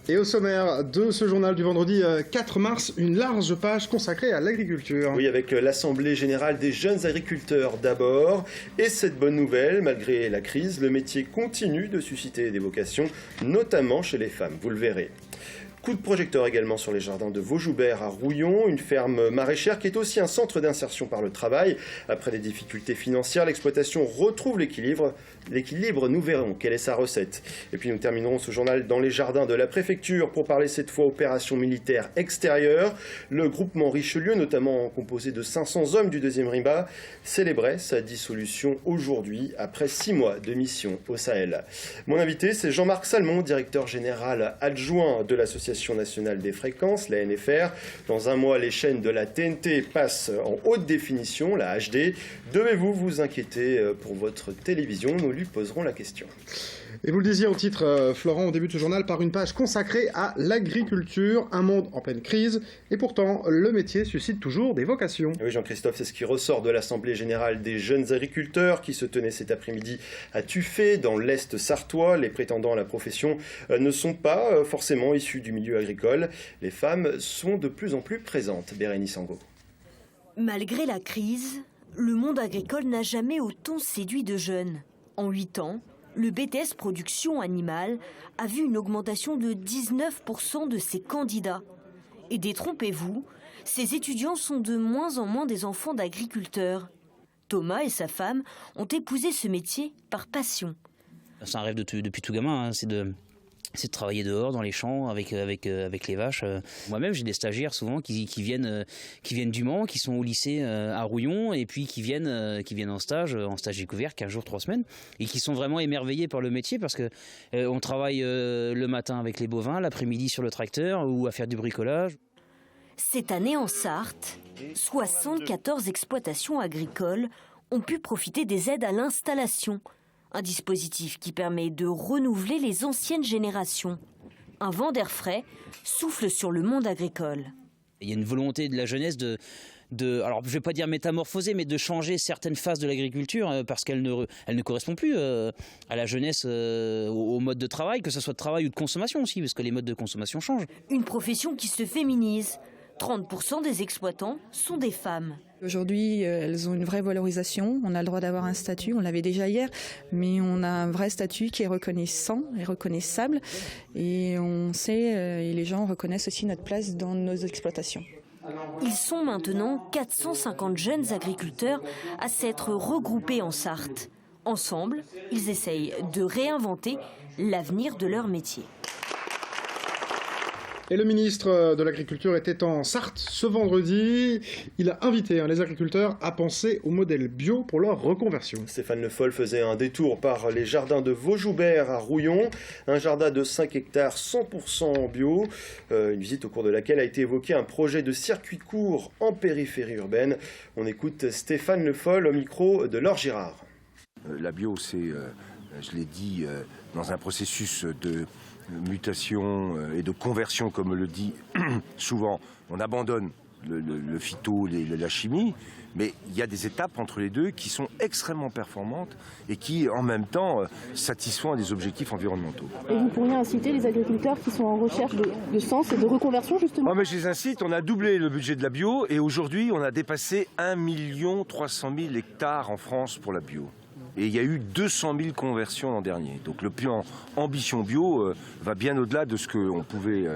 Et au sommaire de ce journal du vendredi 4 mars, une large page consacrée à l'agriculture. Oui, avec l'Assemblée générale des jeunes agriculteurs d'abord. Et cette bonne nouvelle, malgré la crise, le métier continue de susciter des vocations, notamment chez les femmes, vous le verrez. Coup de projecteur également sur les jardins de Vaujoubert à Rouillon, une ferme maraîchère qui est aussi un centre d'insertion par le travail. Après des difficultés financières, l'exploitation retrouve l'équilibre. Nous verrons quelle est sa recette. Et puis nous terminerons ce journal dans les jardins de la préfecture pour parler cette fois opération militaire extérieure. Le groupement Richelieu, notamment composé de 500 hommes du 2e RIMA, célébrait sa dissolution aujourd'hui après 6 mois de mission au Sahel. Mon invité, c'est Jean-Marc Salmon, directeur général adjoint de l'Association nationale des fréquences, la NFR. Dans un mois, les chaînes de la TNT passent en haute définition, la HD. Devez-vous vous inquiéter pour votre télévision? Nous lui poserons la question. Et vous le disiez au titre, Florent, au début de ce journal, par une page consacrée à l'agriculture, un monde en pleine crise, et pourtant le métier suscite toujours des vocations. Oui, Jean-Christophe, c'est ce qui ressort de l'Assemblée générale des jeunes agriculteurs qui se tenait cet après-midi à Tuffet, dans l'Est sartois. Les prétendants à la profession ne sont pas forcément issus du milieu agricole. Les femmes sont de plus en plus présentes. Bérénice Angot. Malgré la crise, le monde agricole n'a jamais autant séduit de jeunes. En 8 ans, le BTS Production Animale a vu une augmentation de 19% de ses candidats. Et détrompez-vous, ces étudiants sont de moins en moins des enfants d'agriculteurs. Thomas et sa femme ont épousé ce métier par passion. C'est un rêve depuis tout gamin, hein, c'est de travailler dehors dans les champs avec les vaches. Moi-même, j'ai des stagiaires souvent qui viennent du Mans, qui sont au lycée à Rouillon et puis qui viennent en stage découvert 15 jours, 3 semaines et qui sont vraiment émerveillés par le métier parce que on travaille le matin avec les bovins, l'après-midi sur le tracteur ou à faire du bricolage. Cette année en Sarthe, 74 exploitations agricoles ont pu profiter des aides à l'installation. Un dispositif qui permet de renouveler les anciennes générations. Un vent d'air frais souffle sur le monde agricole. Il y a une volonté de la jeunesse alors je ne vais pas dire métamorphoser, mais de changer certaines phases de l'agriculture parce qu'elle ne correspond plus à la jeunesse, au mode de travail, que ce soit de travail ou de consommation aussi, parce que les modes de consommation changent. Une profession qui se féminise. 30% des exploitants sont des femmes. Aujourd'hui, elles ont une vraie valorisation. On a le droit d'avoir un statut, on l'avait déjà hier, mais on a un vrai statut qui est reconnaissant et reconnaissable. Et on sait, et les gens reconnaissent aussi notre place dans nos exploitations. Ils sont maintenant 450 jeunes agriculteurs à s'être regroupés en Sarthe. Ensemble, ils essayent de réinventer l'avenir de leur métier. Et le ministre de l'Agriculture était en Sarthe ce vendredi. Il a invité les agriculteurs à penser au modèle bio pour leur reconversion. Stéphane Le Foll faisait un détour par les jardins de Vaujoubert à Rouillon. Un jardin de 5 hectares 100% bio. Une visite au cours de laquelle a été évoqué un projet de circuit court en périphérie urbaine. On écoute Stéphane Le Foll au micro de Laure Girard. La bio, c'est, je l'ai dit, dans un processus de mutation et de conversion, comme le dit souvent. On abandonne le phyto, la chimie, mais il y a des étapes entre les deux qui sont extrêmement performantes et qui, en même temps, satisfont à des objectifs environnementaux. Et vous pourriez inciter les agriculteurs qui sont en recherche de sens et de reconversion, justement? Mais je les incite, on a doublé le budget de la bio et aujourd'hui, on a dépassé 1 300 000 hectares en France pour la bio. Et il y a eu 200 000 conversions l'an dernier. Donc le plan Ambition Bio va bien au-delà de ce qu'on pouvait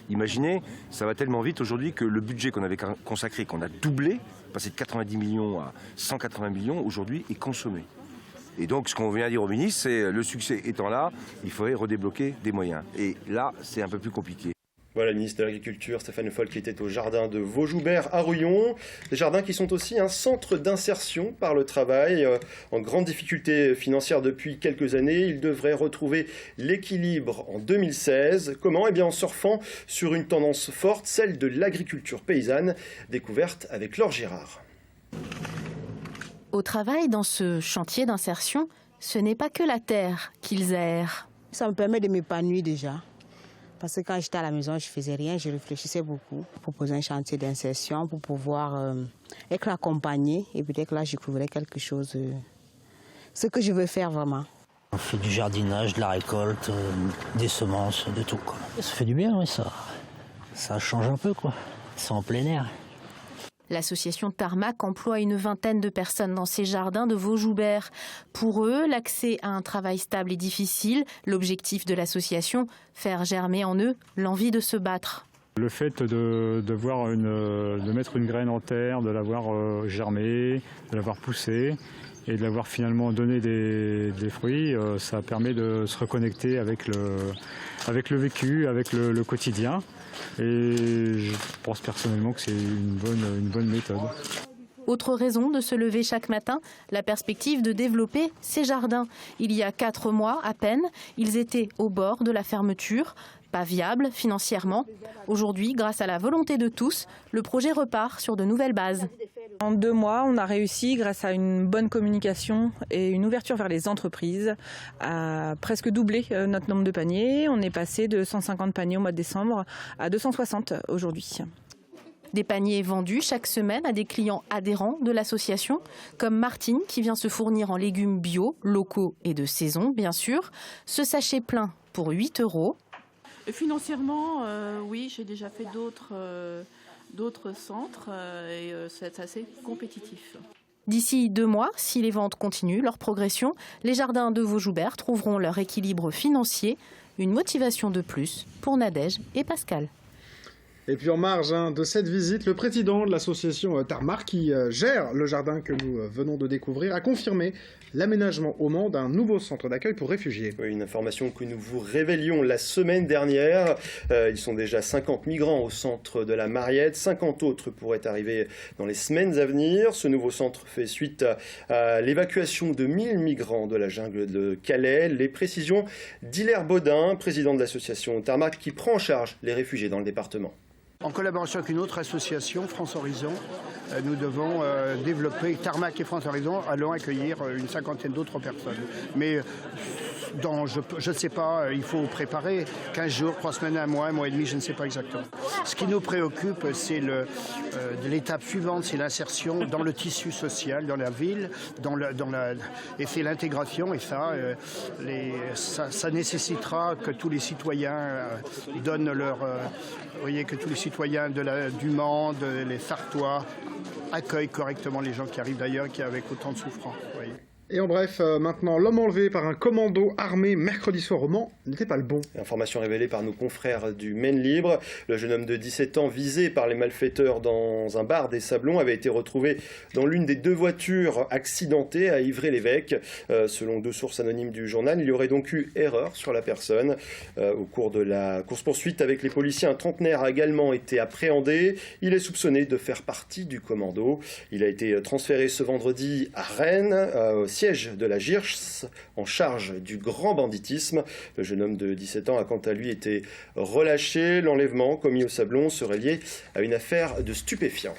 imaginer. Ça va tellement vite aujourd'hui que le budget qu'on avait consacré, qu'on a doublé, passé de 90 millions à 180 millions, aujourd'hui est consommé. Et donc ce qu'on vient dire au ministre, c'est le succès étant là, il faudrait redébloquer des moyens. Et là, c'est un peu plus compliqué. Voilà le ministre de l'Agriculture, Stéphane Le Foll, qui était au jardin de Vaujoubert à Rouillon. Des jardins qui sont aussi un centre d'insertion par le travail. En grande difficulté financière depuis quelques années, ils devraient retrouver l'équilibre en 2016. Comment? Eh bien en surfant sur une tendance forte, celle de l'agriculture paysanne, découverte avec Laure Girard. Au travail, dans ce chantier d'insertion, ce n'est pas que la terre qu'ils aèrent. Ça me permet de m'épanouir déjà. Parce que quand j'étais à la maison, je ne faisais rien, je réfléchissais beaucoup pour proposer un chantier d'insertion, pour pouvoir être accompagnée. Et peut-être que là, je découvrirais quelque chose, ce que je veux faire vraiment. On fait du jardinage, de la récolte, des semences, de tout, quoi. Ça fait du bien, oui, ça change un peu, quoi. C'est en plein air. L'association Tarmac emploie une vingtaine de personnes dans ses jardins de Vaujoubert. Pour eux, l'accès à un travail stable est difficile. L'objectif de l'association, faire germer en eux l'envie de se battre. Le fait de mettre une graine en terre, de l'avoir germé, de l'avoir poussé et de l'avoir finalement donné des fruits, ça permet de se reconnecter avec le vécu, avec le quotidien. Et je pense personnellement que c'est une bonne méthode. Autre raison de se lever chaque matin, la perspective de développer ces jardins. Il y a 4 mois à peine, ils étaient au bord de la fermeture, pas viables financièrement. Aujourd'hui, grâce à la volonté de tous, le projet repart sur de nouvelles bases. En 2 mois, on a réussi, grâce à une bonne communication et une ouverture vers les entreprises, à presque doubler notre nombre de paniers. On est passé de 150 paniers au mois de décembre à 260 aujourd'hui. Des paniers vendus chaque semaine à des clients adhérents de l'association, comme Martine qui vient se fournir en légumes bio, locaux et de saison, bien sûr. Ce sachet plein pour 8 €. Financièrement, oui, j'ai déjà fait d'autres centres et c'est assez compétitif. D'ici 2 mois, si les ventes continuent leur progression, les jardins de Vaujoubert trouveront leur équilibre financier, une motivation de plus pour Nadège et Pascal. Et puis en marge de cette visite, le président de l'association Tarmac, qui gère le jardin que nous venons de découvrir, a confirmé l'aménagement au Mans d'un nouveau centre d'accueil pour réfugiés. Oui, une information que nous vous révélions la semaine dernière. Ils sont déjà 50 migrants au centre de la Mariette. 50 autres pourraient arriver dans les semaines à venir. Ce nouveau centre fait suite à l'évacuation de 1000 migrants de la jungle de Calais. Les précisions d'Hilaire Baudin, président de l'association Tarmac, qui prend en charge les réfugiés dans le département. En collaboration avec une autre association, France Horizon, nous devons développer, Tarmac et France Horizon allons accueillir une 50aine d'autres personnes. Mais je ne sais pas, il faut préparer 15 jours, 3 semaines, 1 mois et demi, je ne sais pas exactement. Ce qui nous préoccupe, c'est l'étape suivante, c'est l'insertion dans le tissu social, dans la ville, et c'est l'intégration. Et ça nécessitera que tous les citoyens donnent leur... vous voyez, que tous les citoyens du Mans, les Sartois, accueillent correctement les gens qui arrivent d'ailleurs, qui avec autant de souffrance. Voyez. Et en bref, maintenant, l'homme enlevé par un commando armé mercredi soir au Mans n'était pas le bon. Information révélée par nos confrères du Maine Libre. Le jeune homme de 17 ans visé par les malfaiteurs dans un bar des Sablons avait été retrouvé dans l'une des 2 voitures accidentées à Ivry-l'Évêque. Selon 2 sources anonymes du journal, il y aurait donc eu erreur sur la personne. Au cours de la course-poursuite avec les policiers, un trentenaire a également été appréhendé. Il est soupçonné de faire partie du commando. Il a été transféré ce vendredi à Rennes, au siège de la GIRS, en charge du grand banditisme. Le jeune homme de 17 ans a quant à lui été relâché. L'enlèvement commis au Sablon serait lié à une affaire de stupéfiants.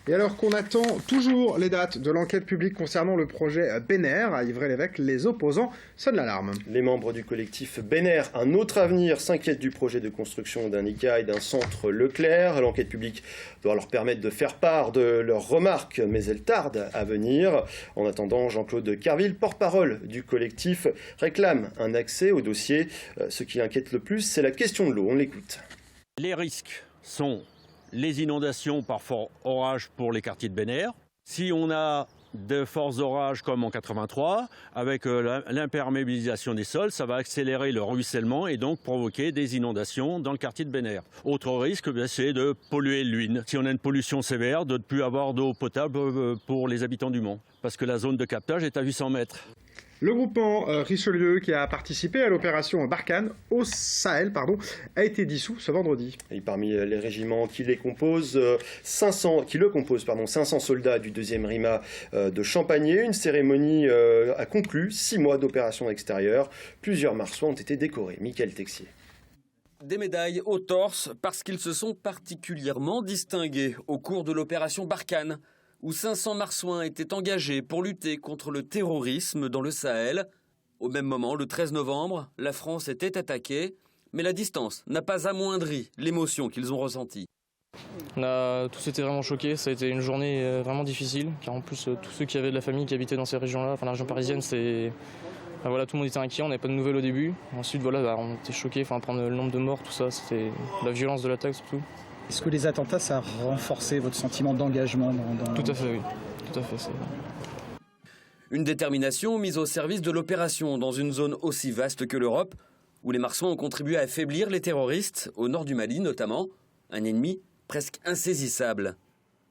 Et alors qu'on attend toujours les dates de l'enquête publique concernant le projet Benner à Ivry-l'Évêque, les opposants sonnent l'alarme. Les membres du collectif Benner, un autre avenir, s'inquiètent du projet de construction d'un ICA et d'un centre Leclerc. L'enquête publique doit leur permettre de faire part de leurs remarques, mais elle tarde à venir. En attendant, Jean-Claude Carville, porte-parole du collectif, réclame un accès au dossier. Ce qui inquiète le plus, c'est la question de l'eau. On l'écoute. Les risques sont les inondations par fort orage pour les quartiers de Benner. Si on a de forts orages comme en 83, avec l'imperméabilisation des sols, ça va accélérer le ruissellement et donc provoquer des inondations dans le quartier de Benner. Autre risque, c'est de polluer l'Huisne. Si on a une pollution sévère, de ne plus avoir d'eau potable pour les habitants du Mans, parce que la zone de captage est à 800 mètres. Le groupement Richelieu, qui a participé à l'opération Barkhane au Sahel, a été dissous ce vendredi. Et parmi les régiments qui le composent, 500 soldats du 2e RIMA de Champagné. Une cérémonie a conclu 6 mois d'opération extérieure. Plusieurs marsouins ont été décorés. Michael Texier. Des médailles au torse parce qu'ils se sont particulièrement distingués au cours de l'opération Barkhane, où 500 marsouins étaient engagés pour lutter contre le terrorisme dans le Sahel. Au même moment, le 13 novembre, la France était attaquée, mais la distance n'a pas amoindri l'émotion qu'ils ont ressentie. On a tous été vraiment choqués, ça a été une journée vraiment difficile, car en plus tous ceux qui avaient de la famille qui habitaient dans ces régions-là, enfin la région parisienne, c'est Voilà, tout le monde était inquiet, on n'avait pas de nouvelles au début. Ensuite, voilà, on était choqués, prendre le nombre de morts, tout ça, c'était la violence de l'attaque surtout. Est-ce que les attentats, ça a renforcé votre sentiment d'engagement Tout à fait, oui. Tout à fait, c'est... Une détermination mise au service de l'opération dans une zone aussi vaste que l'Europe, où les Marsouins ont contribué à affaiblir les terroristes, au nord du Mali notamment, un ennemi presque insaisissable.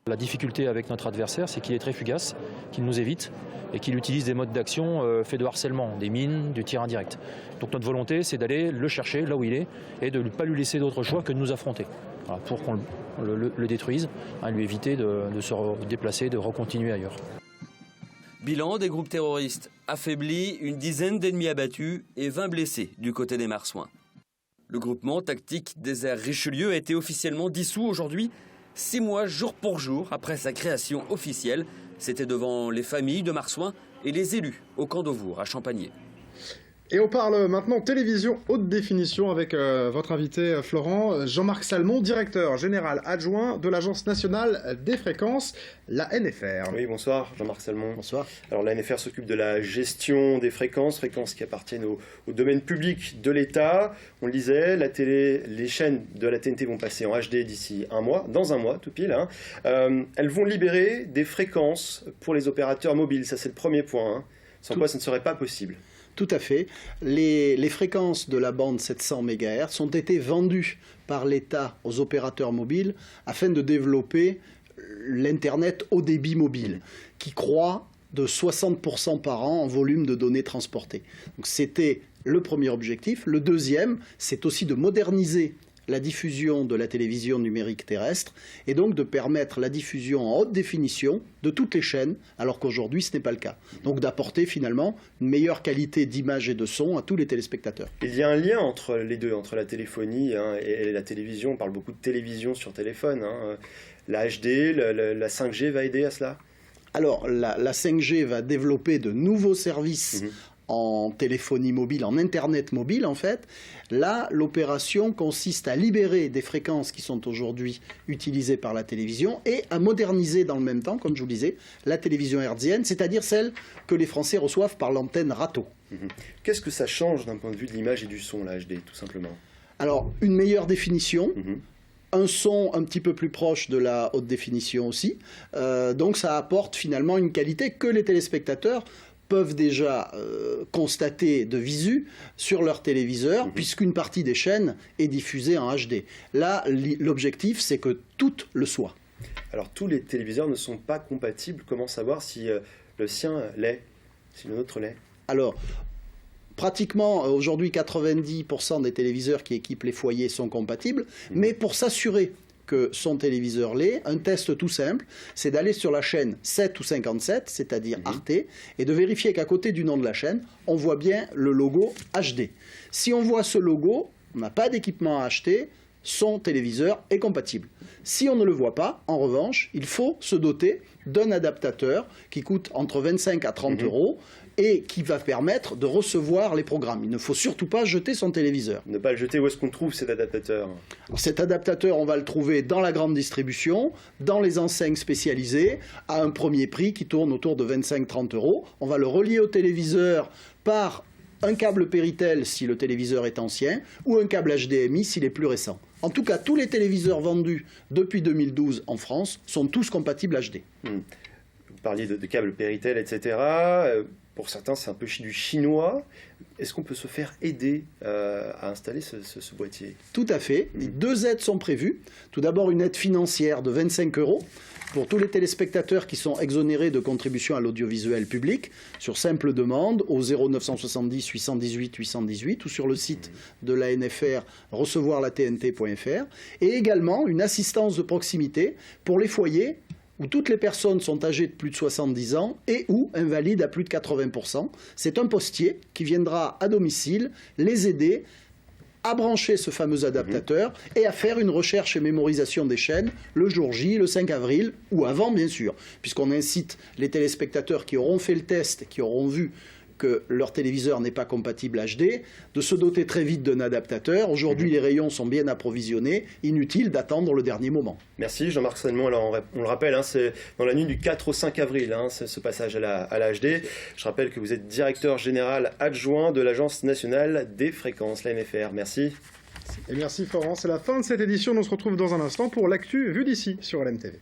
La difficulté avec notre adversaire, c'est qu'il est très fugace, qu'il nous évite et qu'il utilise des modes d'action faits de harcèlement, des mines, du tir indirect. Donc notre volonté, c'est d'aller le chercher là où il est et de ne pas lui laisser d'autre choix que de nous affronter. Voilà, pour qu'on le détruise, lui éviter de se déplacer, de recontinuer ailleurs. Bilan des groupes terroristes affaiblis, une dizaine d'ennemis abattus et 20 blessés du côté des Marsouins. Le groupement tactique Désert Richelieu a été officiellement dissous aujourd'hui, 6 mois jour pour jour après sa création officielle. C'était devant les familles de Marsouins et les élus au camp d'Auvour à Champagné. Et on parle maintenant télévision haute définition avec votre invité Florent, Jean-Marc Salmon, directeur général adjoint de l'Agence nationale des fréquences, la NFR. Oui, bonsoir Jean-Marc Salmon. Bonsoir. Alors la NFR s'occupe de la gestion des fréquences qui appartiennent au domaine public de l'État. On le disait, les chaînes de la TNT vont passer en HD d'ici dans un mois tout pile. Elles vont libérer des fréquences pour les opérateurs mobiles, ça c'est le premier point, sans quoi ça ne serait pas possible. Tout à fait. Les fréquences de la bande 700 MHz ont été vendues par l'État aux opérateurs mobiles afin de développer l'Internet haut débit mobile, qui croît de 60% par an en volume de données transportées. Donc c'était le premier objectif. Le deuxième, c'est aussi de moderniser la diffusion de la télévision numérique terrestre et donc de permettre la diffusion en haute définition de toutes les chaînes, alors qu'aujourd'hui ce n'est pas le cas. Donc d'apporter finalement une meilleure qualité d'image et de son à tous les téléspectateurs. Il y a un lien entre les deux, entre la téléphonie et la télévision. On parle beaucoup de télévision sur téléphone. La HD, la 5G va aider à cela ? Alors la 5G va développer de nouveaux services en téléphonie mobile, en Internet mobile en fait. Là, l'opération consiste à libérer des fréquences qui sont aujourd'hui utilisées par la télévision et à moderniser dans le même temps, comme je vous le disais, la télévision hertzienne, c'est-à-dire celle que les Français reçoivent par l'antenne râteau. Qu'est-ce que ça change d'un point de vue de l'image et du son, la HD, tout simplement ? Alors, une meilleure définition, un son un petit peu plus proche de la haute définition aussi. Donc ça apporte finalement une qualité que les téléspectateurs peuvent déjà constater de visu sur leur téléviseur, puisqu'une partie des chaînes est diffusée en HD. Là, l'objectif, c'est que toutes le soient. Alors, tous les téléviseurs ne sont pas compatibles. Comment savoir si le sien l'est, si le nôtre l'est ? Alors, pratiquement, aujourd'hui, 90% des téléviseurs qui équipent les foyers sont compatibles, mais pour s'assurer que son téléviseur l'est, un test tout simple, c'est d'aller sur la chaîne 7 ou 57, c'est-à-dire Arte, et de vérifier qu'à côté du nom de la chaîne, on voit bien le logo HD. Si on voit ce logo, on n'a pas d'équipement à acheter, son téléviseur est compatible. Si on ne le voit pas, en revanche, il faut se doter d'un adaptateur qui coûte entre 25 à 30 euros et qui va permettre de recevoir les programmes. Il ne faut surtout pas jeter son téléviseur. Ne pas le jeter, où est-ce qu'on trouve cet adaptateur ? Alors, cet adaptateur, on va le trouver dans la grande distribution, dans les enseignes spécialisées, à un premier prix qui tourne autour de 25-30 euros. On va le relier au téléviseur par un câble Péritel si le téléviseur est ancien, ou un câble HDMI s'il est plus récent. En tout cas, tous les téléviseurs vendus depuis 2012 en France sont tous compatibles HD. Vous parliez de câbles Péritel, etc. Pour certains, c'est un peu du chinois. Est-ce qu'on peut se faire aider à installer ce boîtier ? Tout à fait. 2 aides sont prévues. Tout d'abord, une aide financière de 25 euros pour tous les téléspectateurs qui sont exonérés de contribution à l'audiovisuel public, sur simple demande au 0970 818 818 ou sur le site de la NFR recevoirlatnt.fr, et également une assistance de proximité pour les foyers où toutes les personnes sont âgées de plus de 70 ans et ou invalides à plus de 80%. C'est un postier qui viendra à domicile les aider à brancher ce fameux adaptateur et à faire une recherche et mémorisation des chaînes le jour J, le 5 avril, ou avant bien sûr, puisqu'on incite les téléspectateurs qui auront fait le test, qui auront vu que leur téléviseur n'est pas compatible HD, de se doter très vite d'un adaptateur. Aujourd'hui, les rayons sont bien approvisionnés, inutile d'attendre le dernier moment. Merci Jean-Marc Salmon. Alors on le rappelle, hein, c'est dans la nuit du 4 au 5 avril, hein, ce passage à la HD. Je rappelle que vous êtes directeur général adjoint de l'Agence nationale des fréquences, l'ANFR. Merci. Et merci Florent, c'est la fin de cette édition. On se retrouve dans un instant pour l'actu vue d'ici sur LMTV.